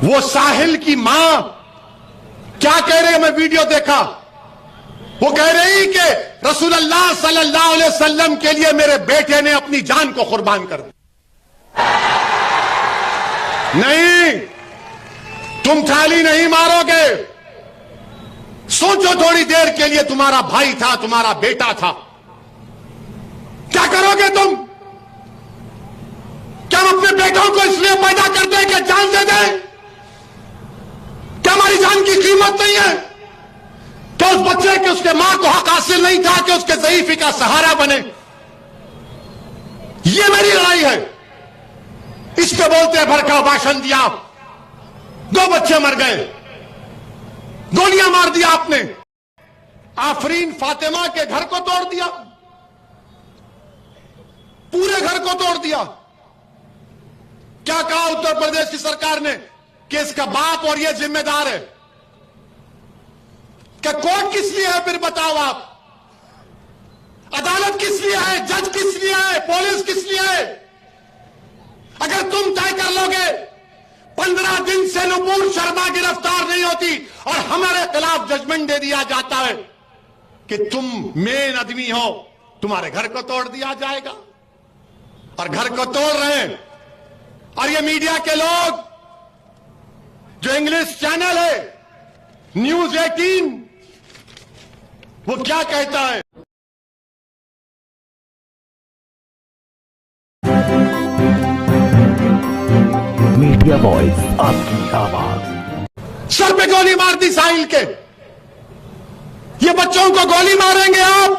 वो साहिल की मां क्या कह रहे हैं, मैं वीडियो देखा। वो कह रही कि रसूलुल्लाह सल्लल्लाहु अलैहि वसल्लम के लिए मेरे बेटे ने अपनी जान को कुर्बान कर दी। नहीं, तुम थाली नहीं मारोगे। सोचो थोड़ी देर के लिए, तुम्हारा भाई था, तुम्हारा बेटा था, क्या करोगे तुम? क्या हम अपने बेटों को इसलिए पैदा करते हैं कि जान दे दें? क्या हमारी जान की कीमत नहीं है? क्या उस बच्चे के उसके मां को हक हासिल नहीं था कि उसके ज़ईफ़ी का सहारा बने? ये मेरी लड़ाई है। इस पे बोलते हैं भड़काऊ भाषण दिया, 2 बच्चे मर गए, गोलियां मार दिया आपने। आफरीन फातिमा के घर को तोड़ दिया, पूरे घर को तोड़ दिया। क्या कहा उत्तर प्रदेश की सरकार ने कि इसका बाप और ये जिम्मेदार है? क्या कोर्ट किस लिए है? फिर बताओ आप, अदालत किस लिए है? जज किस लिए है? पुलिस किस लिए है? अगर तुम तय कर लोगे 15 दिन से नुपुर शर्मा गिरफ्तार नहीं होती और हमारे खिलाफ जजमेंट दे दिया जाता है कि तुम मेन आदमी हो, तुम्हारे घर को तोड़ दिया जाएगा। और घर को तोड़ रहे हैं। और ये मीडिया के लोग, जो इंग्लिश चैनल है न्यूज़ 18, वो क्या कहता है? मीडिया वॉइस, आपकी आवाज। सर पे गोली मार दी साहिल के। ये बच्चों को गोली मारेंगे आप?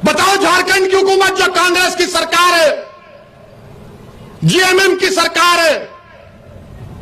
बताओ, झारखंड की हुकूमत जो कांग्रेस की सरकार है, जीएमएम की सरकार है,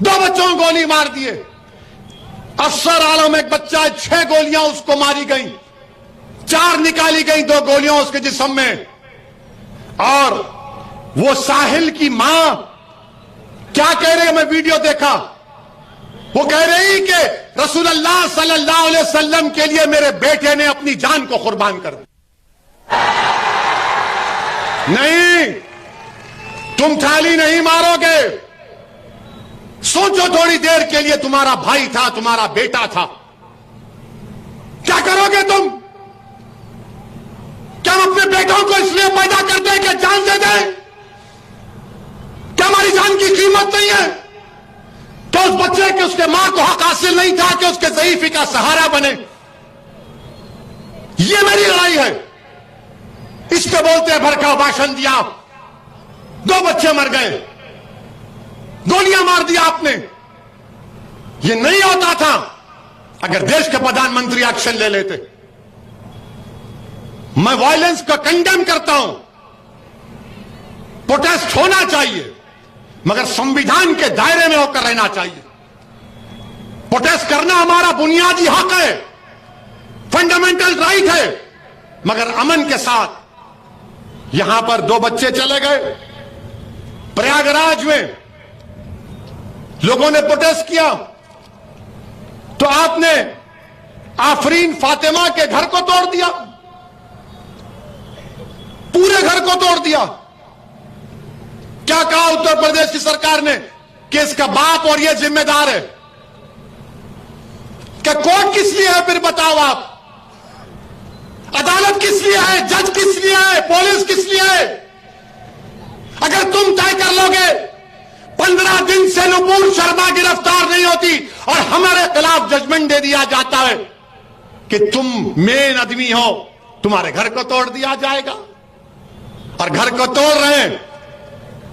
2 बच्चों को गोली मार दिए। अफसर आलम एक बच्चा है, 6 गोलियां उसको मारी गई, 4 निकाली गई, 2 गोलियां उसके जिस्म में। और वो साहिल की मां क्या कह रहे हैं, मैं वीडियो देखा। वो कह रही कि रसूलुल्लाह सल्लल्लाहु अलैहि वसल्लम के लिए मेरे बेटे ने अपनी जान को कुर्बान कर दी। नहीं, तुम थाली नहीं मारोगे। सोचो थोड़ी देर के लिए, तुम्हारा भाई था, तुम्हारा बेटा था, क्या करोगे तुम? क्या हम अपने बेटों को इसलिए पैदा करते हैं कि जान दे दें? क्या हमारी जान की कीमत नहीं है? क्या उस बच्चे के उसके मां को हक हासिल नहीं था कि उसके ज़ईफ़ी का सहारा बने? ये मेरी लड़ाई है। इस पे बोलते हैं भड़काऊ भाषण दिया, 2 बच्चे मर गए, गोलियां मार दिया आपने। ये नहीं होता था अगर देश के प्रधानमंत्री एक्शन ले लेते। मैं वायलेंस को कंडेम करता हूं, प्रोटेस्ट होना चाहिए, मगर संविधान के दायरे में होकर रहना चाहिए। प्रोटेस्ट करना हमारा बुनियादी हक है, फंडामेंटल राइट है, मगर अमन के साथ। यहां पर 2 बच्चे चले गए, प्रयागराज में लोगों ने प्रोटेस्ट किया तो आपने आफरीन फातिमा के घर को तोड़ दिया, पूरे घर को तोड़ दिया। क्या कहा उत्तर प्रदेश की सरकार ने कि इसका बाप और ये जिम्मेदार है? क्या कोर्ट किस लिए है? फिर बताओ आप, अदालत किस लिए है? जज किस लिए है? पुलिस किस लिए है? अगर तुम तय कर लोगे 15 दिन से नुपुर शर्मा गिरफ्तार नहीं होती और हमारे खिलाफ जजमेंट दे दिया जाता है कि तुम मेन आदमी हो, तुम्हारे घर को तोड़ दिया जाएगा। और घर को तोड़ रहे हैं।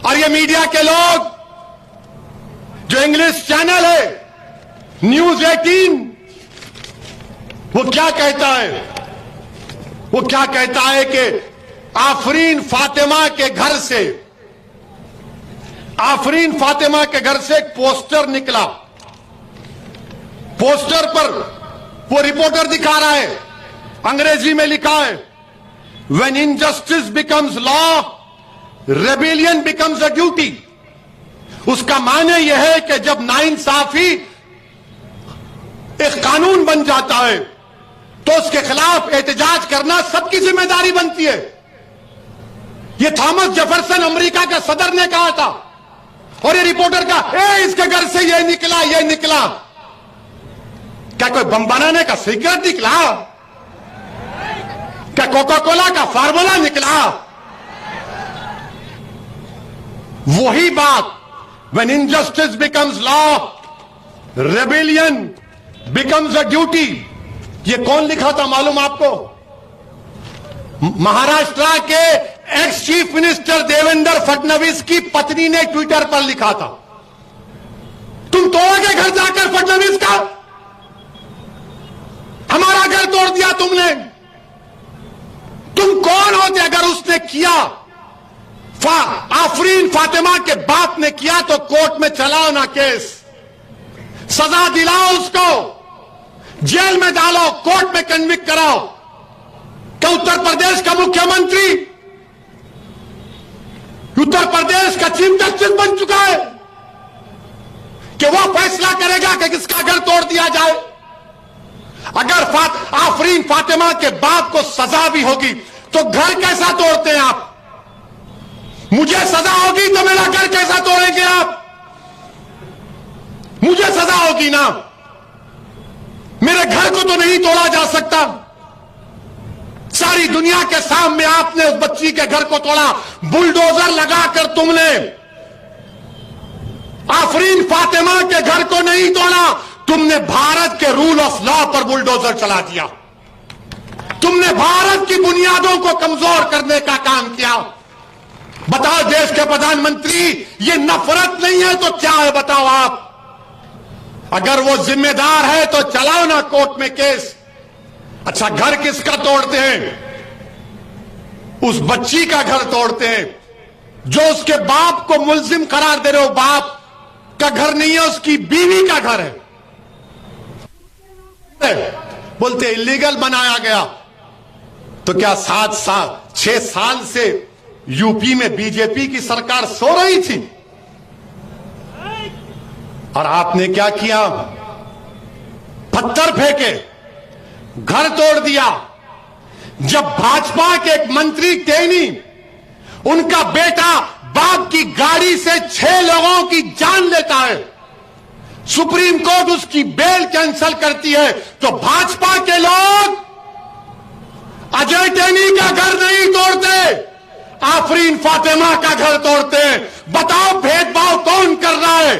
और ये मीडिया के लोग, जो इंग्लिश चैनल है न्यूज़ 18, वो क्या कहता है? वो क्या कहता है कि आफरीन फातिमा के घर से, आफरीन फातिमा के घर से एक पोस्टर निकला। पोस्टर पर वो रिपोर्टर दिखा रहा है, अंग्रेजी में लिखा है, when injustice becomes law, rebellion becomes a duty. उसका माने यह है कि जब नाइंसाफी एक कानून बन जाता है तो उसके खिलाफ एहतजाज करना सबकी जिम्मेदारी बनती है। यह थॉमस जेफरसन अमेरिका के सदर ने कहा था। और ये रिपोर्टर का इसके ये निकला ये निकला। क्या कोई बम बनाने का सीक्रेट निकला? क्या कोका कोला का फार्मूला निकला? वही बात, when injustice becomes law, rebellion becomes a duty। ये कौन लिखा था मालूम आपको? महाराष्ट्र के ex chief minister Devendra Fadnavis की पत्नी ने ट्विटर पर लिखा था। तुम तोड़ोगे घर जाकर फडणवीस का? हमारा घर तोड़ दिया तुमने। तुम कौन होते अगर उसने किया? आफरीन फातिमा के बाप ने किया तो कोर्ट में चलाओ ना केस, सजा दिलाओ उसको, जेल में डालो, कोर्ट में कन्विक्ट कराओ। क्या उत्तर प्रदेश का मुख्यमंत्री उत्तर प्रदेश का चीफ जस्टिस बन चुका है कि वो फैसला करेगा कि किसका घर तोड़ दिया जाए? अगर आफरीन फातिमा के बाप को सजा भी होगी तो घर कैसा तोड़ते हैं आप? मुझे सजा होगी तो मेरा घर कैसा तोड़ेंगे आप? मुझे सजा होगी ना, मेरे घर को तो नहीं तोड़ा जा सकता। सारी दुनिया के सामने आपने उस बच्ची के घर को तोड़ा, बुलडोजर लगाकर तुमने। आफरीन फातिमा के घर को नहीं तोड़ा, तुमने भारत के रूल ऑफ लॉ पर बुलडोजर चला दिया। तुमने भारत की बुनियादों को कमजोर करने का काम किया। बताओ देश के प्रधानमंत्री, ये नफरत नहीं है तो क्या है बताओ आप? अगर वो जिम्मेदार है तो चलाओ ना कोर्ट में केस। अच्छा, घर किसका तोड़ते हैं? उस बच्ची का घर तोड़ते हैं जो उसके बाप को मुल्जिम करार दे रहे हो। बाप का घर नहीं है, उसकी बीवी का घर है। बोलते इलीगल बनाया गया। तो क्या 6 साल से यूपी में बीजेपी की सरकार सो रही थी? और आपने क्या किया? पत्थर फेंके, घर तोड़ दिया। जब भाजपा के एक मंत्री टेनी, उनका बेटा बाप की गाड़ी से 6 लोगों की जान लेता है, सुप्रीम कोर्ट उसकी बेल कैंसिल करती है, तो भाजपा के लोग अजय टेनी का घर नहीं तोड़ते, आफरीन फातिमा का घर तोड़ते हैं। बताओ भेदभाव कौन कर रहा है?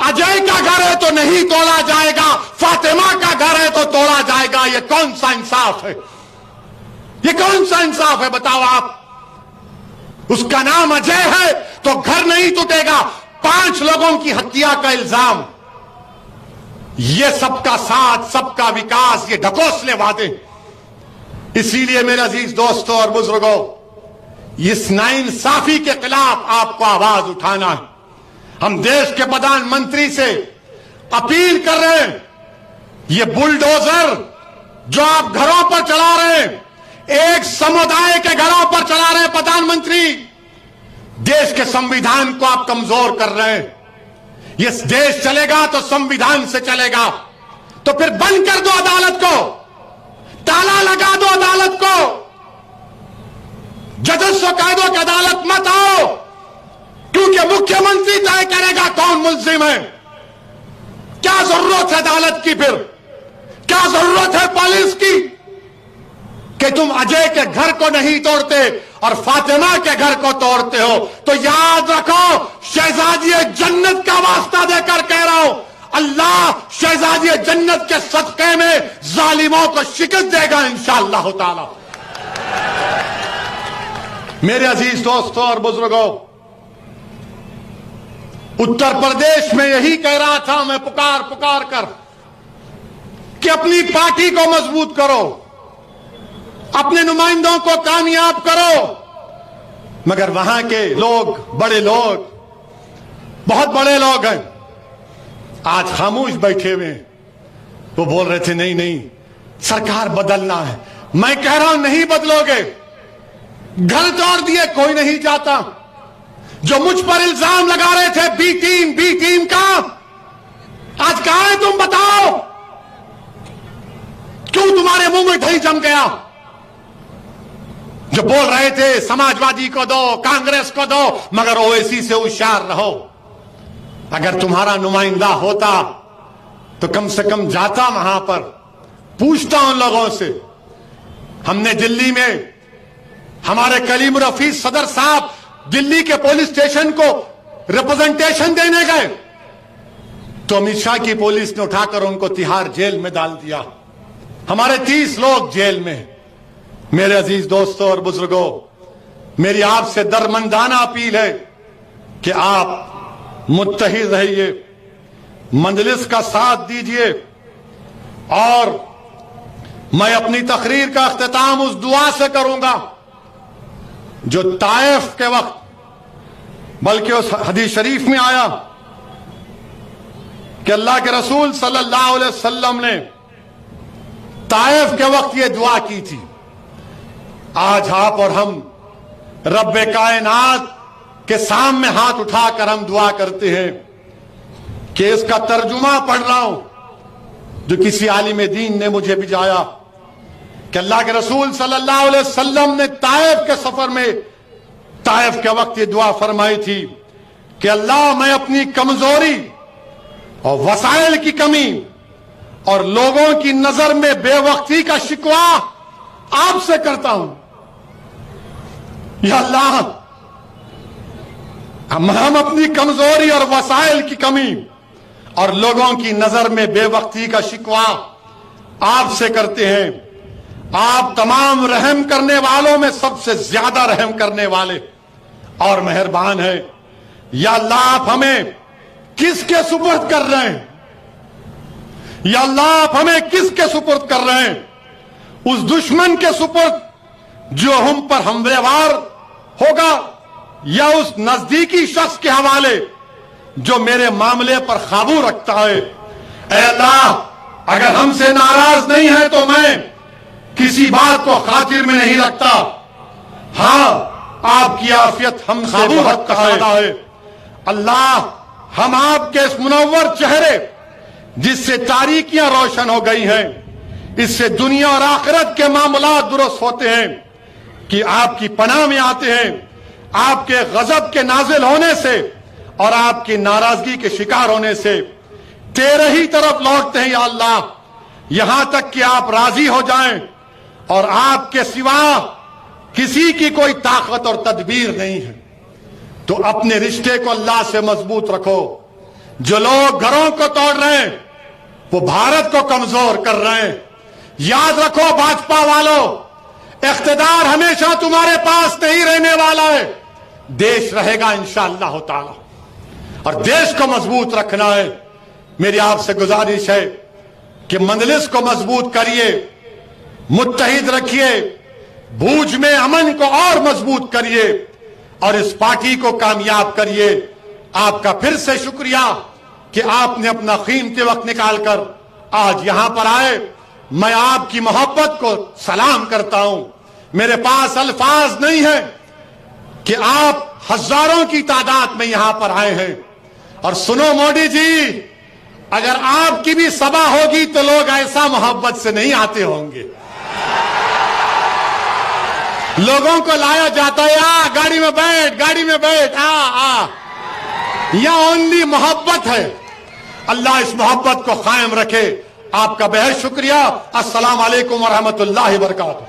अजय का घर है तो नहीं तोड़ा जाएगा, फातिमा का घर है तो तोड़ा जाएगा। ये कौन सा इंसाफ है? ये कौन सा इंसाफ है बताओ आप? उसका नाम अजय है तो घर नहीं टूटेगा। 5 लोगों की हत्या का इल्जाम, ये सबका साथ, सबका विकास, ये ढकोसले वादे। इसीलिए मेरे अजीज दोस्तों और बुजुर्गों, इस नाइंसाफी के खिलाफ आपको आवाज उठाना है। हम देश के प्रधानमंत्री से अपील कर रहे हैं, ये बुलडोजर जो आप घरों पर चला रहे हैं, एक समुदाय के घरों पर चला रहे हैं प्रधानमंत्री, देश के संविधान को आप कमजोर कर रहे हैं। ये देश चलेगा तो संविधान से चलेगा। तो फिर बंद कर दो अदालत को, ताला लगा दो अदालत को, जजेस को कह दो कि अदालत मत आओ, क्योंकि मुख्यमंत्री तय करेगा कौन मुल्जिम है। क्या जरूरत है अदालत की? फिर क्या जरूरत है पुलिस की कि तुम अजय के घर को नहीं तोड़ते और फातिमा के घर को तोड़ते हो? तो याद रखो, शहजादी जन्नत का वास्ता देकर कह रहा हूं, अल्लाह शहजादी जन्नत के सदक़े में जालिमों को शिकस्त देगा इंशाअल्लाह ताला। मेरे अजीज दोस्तों और बुजुर्गों, उत्तर प्रदेश में यही कह रहा था मैं पुकार पुकार कर कि अपनी पार्टी को मजबूत करो, अपने नुमाइंदों को कामयाब करो। मगर वहां के लोग, बड़े लोग, बहुत बड़े लोग हैं, आज खामोश बैठे हुए हैं। वो बोल रहे थे नहीं नहीं सरकार बदलना है। मैं कह रहा हूं नहीं बदलोगे। घर तोड़ दिए, कोई नहीं जाता। जो मुझ पर इल्जाम लगा रहे थे बी टीम का, आज कहां है तुम बताओ? क्यों तुम्हारे मुंह में दही जम गया? जो बोल रहे थे समाजवादी को दो, कांग्रेस को दो, मगर ओवैसी से होशियार रहो। अगर तुम्हारा नुमाइंदा होता तो कम से कम जाता वहां पर, पूछता उन लोगों से। हमने दिल्ली में हमारे कलीमुर रफीक सदर साहब दिल्ली के पुलिस स्टेशन को रिप्रेजेंटेशन देने गए तो अमित शाह की पुलिस ने उठाकर उनको तिहाड़ जेल में डाल दिया। हमारे 30 लोग जेल में। मेरे अजीज दोस्तों और बुजुर्गों, मेरी आपसे दरमंदाना अपील है कि आप मुत्तहिद रहिए, मंजलिस का साथ दीजिए। और मैं अपनी तकरीर का अख्तिताम उस दुआ से करूंगा जो ताइफ के वक्त, बल्कि उस हदीस शरीफ में आया कि अल्लाह के रसूल सल्लल्लाहु अलैहि वसल्लम ने ताइफ के वक्त ये दुआ की थी। आज आप और हम रब्बे कायनात के सामने हाथ उठाकर हम दुआ करते हैं कि इसका तर्जुमा पढ़ रहा हूं जो किसी आलिम दीन ने मुझे भिजाया कि अल्लाह के रसूल सल्लल्लाहु अलैहि वसल्लम ने ताइफ के सफर में, ताइफ के वक्त ये दुआ फरमाई थी कि अल्लाह, मैं अपनी कमजोरी और वसाइल की कमी और लोगों की नजर में बेवक्ती का शिकवा आपसे करता हूं। या अल्लाह, हम अपनी कमजोरी और वसाइल की कमी और लोगों की नजर में बेवक्ती का शिकवा आपसे करते हैं। आप तमाम रहम करने वालों में सबसे ज्यादा रहम करने वाले और मेहरबान हैं। या अल्लाह, आप हमें किसके सुपुर्द कर रहे हैं? या अल्लाह, आप हमें किसके सुपुर्द कर रहे हैं? उस दुश्मन के सुपुर्द जो हम पर हमलेवार होगा, या उस नजदीकी शख्स के हवाले जो मेरे मामले पर काबू रखता है? ऐ अल्लाह, अगर हमसे नाराज नहीं है तो मैं किसी बात को खातिर में नहीं रखता। हां, आपकी आफियत हमसे बहुत ज्यादा है। अल्लाह, हम आपके इस मुनव्वर चेहरे जिससे तारीकियां रोशन हो गई हैं, इससे दुनिया और आखिरत के मामलात दुरुस्त होते हैं, कि आपकी पनाह में आते हैं। आपके गजब के नाजिल होने से और आपकी नाराजगी के शिकार होने से तेरे ही तरफ लौटते हैं। या अल्लाह, यहां तक कि आप राजी हो जाएं और आपके सिवा किसी की कोई ताकत और तदबीर नहीं है, तो अपने रिश्ते को अल्लाह से मजबूत रखो। जो लोग घरों को तोड़ रहे हैं वो भारत को कमजोर कर रहे हैं। याद रखो भाजपा वालों, इख्तिदार हमेशा तुम्हारे पास नहीं रहने वाला है, देश रहेगा इंशाअल्लाह ताला, और देश को मजबूत रखना है। मेरी आपसे गुजारिश है कि मंजलिस को मजबूत करिए, मुत्तहिद रखिए, भूज में अमन को और मजबूत करिए और इस पार्टी को कामयाब करिए। आपका फिर से शुक्रिया कि आपने अपना कीमती वक्त निकालकर आज यहां पर आए। मैं आपकी मोहब्बत को सलाम करता हूं। मेरे पास अल्फाज नहीं है कि आप हजारों की तादाद में यहां पर आए हैं। और सुनो मोदी जी, अगर आपकी भी सभा होगी तो लोग ऐसा मोहब्बत से नहीं आते होंगे। लोगों को लाया जाता है, आ गाड़ी में बैठ, गाड़ी में बैठ, आ यह ओनली मोहब्बत है। अल्लाह इस मोहब्बत को कायम रखे। आपका बेहद शुक्रिया। अस्सलाम वालेकुम व रहमतुल्लाहि व बरकातुहू।